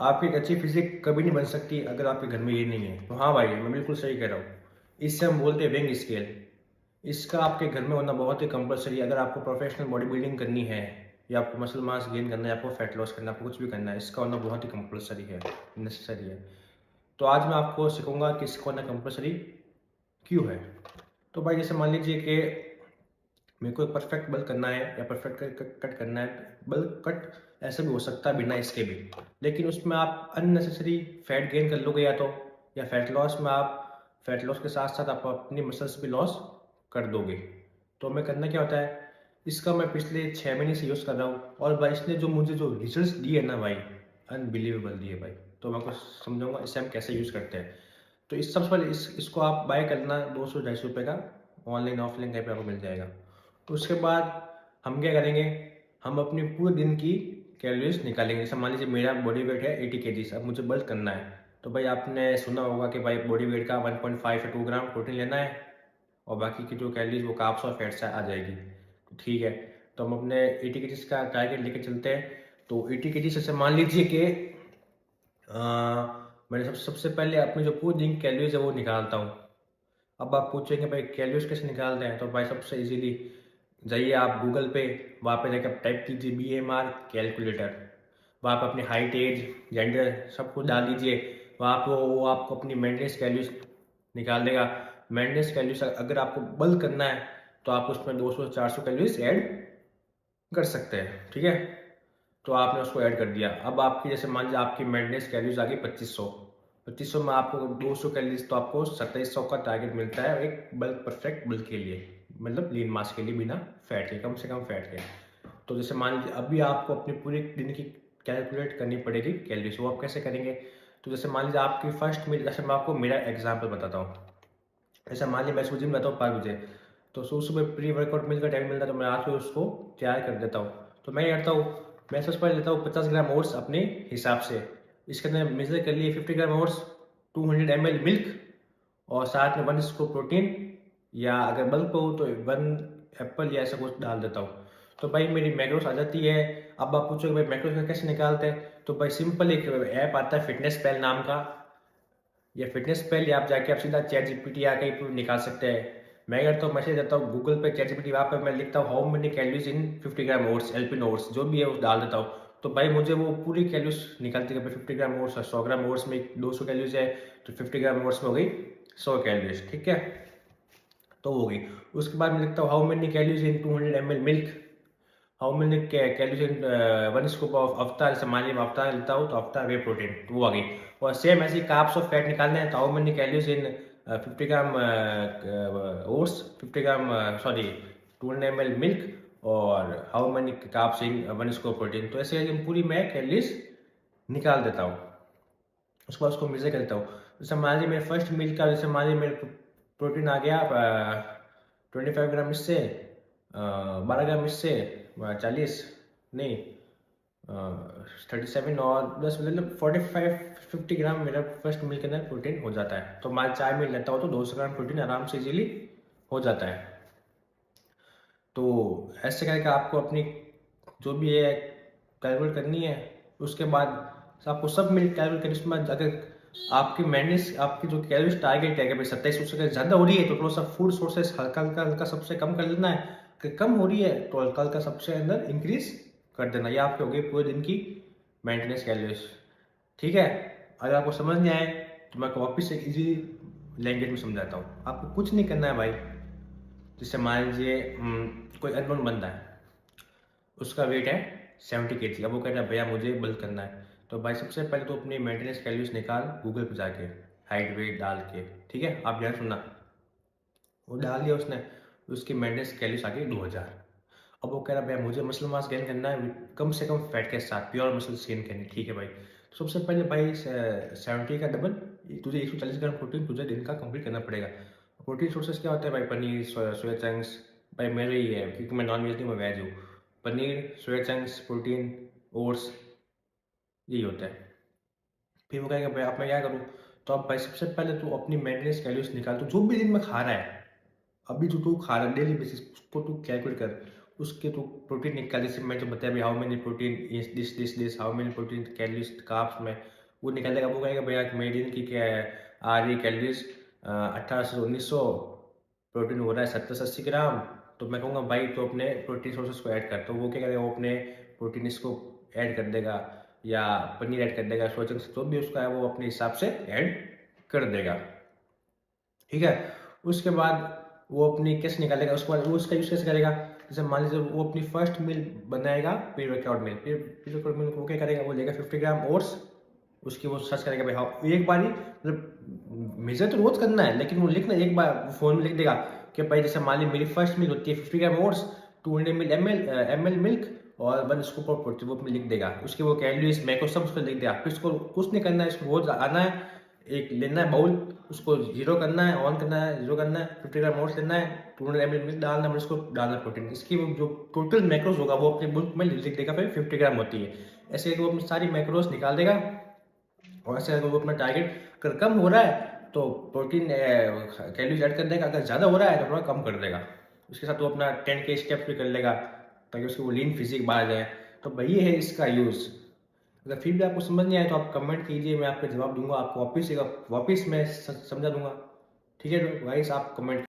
आपकी एक अच्छी फिजिक कभी नहीं बन सकती अगर आपके घर में ये नहीं है। तो हाँ भाई, मैं बिल्कुल सही कह रहा हूँ। इससे हम बोलते हैं वेइंग स्केल। इसका आपके घर में होना बहुत ही कंपलसरी है। अगर आपको प्रोफेशनल बॉडी बिल्डिंग करनी है या आपको मसल मास गेन करना है, आपको फैट लॉस करना है, आपको कुछ भी करना है, इसका होना बहुत ही कंपलसरी है, नेसेसरी है। तो आज मैं आपको सिखाऊंगा कि इसका होना कंपलसरी क्यों है। तो भाई जैसे मान लीजिए कि मेरे को एक परफेक्ट बल्क करना है या परफेक्ट कट करना है। बल्क कट ऐसे भी हो सकता है बिना इसके भी, लेकिन उसमें आप अननेसेसरी फैट गेन कर लोगे या फैट लॉस में आप फैट लॉस के साथ साथ आप अपनी मसल्स भी लॉस कर दोगे। तो हमें करना क्या होता है, इसका मैं पिछले 6 महीने से यूज़ कर रहा हूँ और भाई इसने जो मुझे जो रिजल्ट दिए ना भाई, अनबिलीवेबल दिए भाई। तो मैं आपको समझाऊंगा इसे हम कैसे यूज़ करते हैं। तो इस सबसे पहले इसको आप बाय करना 200-250 रुपये का, ऑनलाइन ऑफलाइन कहीं पे आपको मिल जाएगा। तो उसके बाद हम क्या करेंगे, हम अपने पूरे दिन की कैलोरीज निकालेंगे। जैसे मान लीजिए मेरा बॉडी वेट है 80 kg, अब मुझे बल्क करना है। तो भाई आपने सुना होगा कि भाई बॉडी वेट का 1.5 से 2 ग्राम प्रोटीन लेना है और बाकी की जो कैलोरीज वो कार्ब्स और फैट्स आ जाएगी। ठीक है, तो हम अपने 80 kg का टारगेट लेके चलते हैं। तो 80 kg से मान लीजिए कि मैंने सबसे पहले अपने जो पूरे दिन की कैलोरीज है वो निकालता हूँ। अब आप पूछेंगे भाई कैलोरीज कैसे निकालते हैं, तो भाई सबसे इजीली जाइए आप गूगल पे, वहाँ पे जाकर टाइप कीजिए BMR कैलकुलेटर। वहाँ पे अपनी हाइट, एज, जेंडर सब कुछ डाल दीजिए। वहाँ पे वो आपको अपनी मेंटेनेंस कैलोरीज निकाल देगा। मेंटेनेंस कैलोरीज अगर आपको बल्क करना है तो आप उसमें 200-400 कैलोरीज ऐड कर सकते हैं। ठीक है, तो आपने उसको ऐड कर दिया। अब आपकी जैसे मान लीजिए आपकी मेंटेनेंस कैलोरीज आ गई 2500 में आपको 200 कैलोरीज, तो आपको 2700 का टारगेट मिलता है एक बल्क, परफेक्ट बल्क के लिए, मतलब लीन मास के लिए, बिना फैट के, कम से कम फैट के। तो जैसे मान लीजिए अभी आपको अपने पूरे दिन की कैलकुलेट करनी पड़ेगी कैलोरीज। वो आप कैसे करेंगे, तो जैसे मान लीजिए आपकी फर्स्ट मील, जैसे मैं आपको मेरा एग्जाम्पल बताता हूँ। जैसे मान लीजिए मैं सुबह जिम जाता हूँ 5 बजे, तो सुबह सुबह प्री वर्कआउट मील का टाइम मिलता है, तो मैं रात को उसको तैयार कर देता हूँ। तो मैं ये करता हूँ, मैं सबसे पहले लेता हूँ 50 ग्राम ओट्स अपने हिसाब से। इसके अंदर मेजर कर लिए 50 ग्राम ओट्स, 200 ml मिल्क और साथ में 1 स्कूप प्रोटीन, या अगर बल्क पे हो तो 1 एप्पल या ऐसा कुछ डाल देता हूँ। तो भाई मेरी मैक्रोस आ जाती है। अब आप पूछोगे भाई मैक्रोस का कैसे निकालते हैं, तो भाई सिंपल एक ऐप आता है फिटनेस पैल नाम का, या फिटनेस पैल, या आप जाके आप सीधा चैट जीपीटी या कहीं पर निकाल सकते हैं। मैं करता हूँ, मैसेज देता हूँ गूगल पे, चैट जीपीटी, वहाँ पे मैं लिखता हूँ how many calories in 50 gram oats, LP oats जो भी है वो डाल देता हूँ। तो भाई मुझे वो पूरी कैलोरीज निकलती है। 50 ग्राम ओट्स और 100 ग्राम ओट्स में 200 कैलोरीज है, तो 50 ग्राम ओट्स में हो गई 100 कैलोरीज। ठीक है, तो हो गई। उसके बाद मैं लिखता हूँ how many calories in 200 ml milk, how many calories in 1 scoop of अवतार। जैसे मान लीजिए अवतार लेता हूँ तो अवतार वे प्रोटीन, तो वो आ गई। और सेम ऐसे ही कार्ब्स और फैट निकालने हैं, तो how many calories in 50 gram oats, 50 gram sorry 200 ml milk, और how many carbs in 1 scoop protein. तो ऐसे हम पूरी मैं कैलोरीज निकाल देता हूँ। उसके बाद उसको मेजर कर लेता हूँ। जैसे मान लीजिए मेरे फर्स्ट मील का, जैसे मान लीजिए मेरे प्रोटीन आ गया 25 ग्राम इससे, 12 ग्राम इससे, 40 नहीं 37 और 10, मतलब 45-50 ग्राम मेरा फर्स्ट मील के अंदर प्रोटीन हो जाता है। तो मैं 4 मील लेता हूँ तो 200 ग्राम प्रोटीन आराम से इजीली हो जाता है। तो ऐसे करके आपको अपनी जो भी है कैलकुलेट करनी है। उसके बाद आपको सब मिल कैलकुलेट करनी, उसमें अगर आपकी मेंटेनेंस, आपकी जो कैलोरीज टारगेट है कि भाई 2700 से ज़्यादा हो रही है तो थोड़ा सा फूड सोर्सेस हल्का हल्का हल्का सबसे कम कर लेना है। कि कम हो रही है तो हल्का हल्का सबसे अंदर इंक्रीज कर देना। ये आपके हो गई पूरे दिन की मेंटेनेंस कैलोरीज। ठीक है, अगर आपको समझ नहीं आए तो मैं आपको वापस से इजी लैंग्वेज में समझाता हूँ। आपको कुछ नहीं करना है भाई। जैसे मान लीजिए कोई अननोन बंदा है, उसका वेट है 70 kg, अब वो कह रहा है भैया मुझे बल्क करना है। तो भाई सबसे पहले तो अपनी मेंटेनेंस कैलोरीज निकाल गूगल पे जाके, हाइट वेट डाल के। ठीक है, आप ध्यान सुनना, वो डाल दिया उसने, उसकी मेंटेनेंस कैलोरीज आ गई 2000। अब वो कह रहा है भैया मुझे मसल मास गेन करना है कम से कम फैट के साथ, प्योर मसल गेन करनी। ठीक है भाई, तो सबसे पहले भाई 70 का डबल, तुझे 140 ग्राम प्रोटीन तुझे दिन का कंप्लीट करना पड़ेगा। प्रोटीन सोर्सेस क्या होता है भाई, पनीर, सोया चंक्स। भाई मेरे ही है क्योंकि मैं नॉन वेज नहीं, मैं वेज हूँ। Paneer, soya chunks, protein, oats, यही होता है। फिर वो कहेगा भाई अब मैं क्या करूँ, तो अब भाई सबसे पहले तू अपनी मेंटेनेंस कैलोरीज निकाल, तो जो भी दिन में खा रहा है, अभी जो तू खा रहा है डेली बेसिस, उसको तू कैलकुलेट कर। उसके तो प्रोटीन निकाल, जैसे मैं जो बताया अभी how many protein is this how many protein calories carbs में, वो निकालेगा। वो कहेगा भैया मेरे दिन की क्या है आ रही कैलोरीज 1800 से 1900, प्रोटीन हो रहा है 70 से 80 ग्राम। तो मैं कहूँगा भाई तो अपने प्रोटीन सोर्सेस को ऐड कर, तो वो क्या करेगा, वो अपने प्रोटीन इसको ऐड कर देगा या पनीर ऐड कर देगा, सोचन जो भी उसका है वो अपने हिसाब से ऐड कर देगा। ठीक है, उसके बाद वो अपनी कैसे निकालेगा, उसके बाद वो उसका यूज कैसे करेगा। जैसे मान लीजिए वो अपनी फर्स्ट मील बनाएगा pre workout meal, pre workout meal को क्या करेगा, वो लेगा 50 ग्राम ओट्स, उसकी वो सर्च करेगा भाई हाँ एक बार ही, मतलब मेजर तो रोज करना है लेकिन वो लिखना एक बार फोन में लिख देगा कि भाई जैसे मान ली मेरी फर्स्ट मील होती है 50 ग्राम ओट्स, 200 ml मिल्क और 1 स्कूप ऑफ प्रोटीन, वो अपने लिख देगा। उसके वो कैलोरीज मैक्रो सब उसको लिख देगा। फिर उसको कुछ नहीं करना है, इसको रोज आना है, एक लेना है बाउल, उसको जीरो करना है, ऑन करना है, जीरो करना है, 50 ग्राम ओट्स लेना है, 200 ml मिल्क डालना है, उसको डालना है प्रोटीन। इसकी वो जो टोटल मैक्रोज होगा वो अपने बुक में लिख देगा, फिर 50 ग्राम होती है। ऐसे करके वो अपनी सारी मैक्रोज निकाल देगा। और ऐसे अगर वो अपना टारगेट अगर कम हो रहा है तो प्रोटीन कैलोरीज ऐड कर देगा, अगर ज़्यादा हो रहा है तो थोड़ा कम कर देगा। उसके साथ वो अपना 10K स्टेप्स भी कर लेगा ताकि उसकी वो लीन फिजिक बाहर जाए। तो भाई ये है इसका यूज़। अगर फिर भी आपको समझ नहीं आए तो आप कमेंट कीजिए, मैं आपका जवाब दूंगा, आपको वापस मैं समझा दूंगा। ठीक है तो गाइस आप कमेंट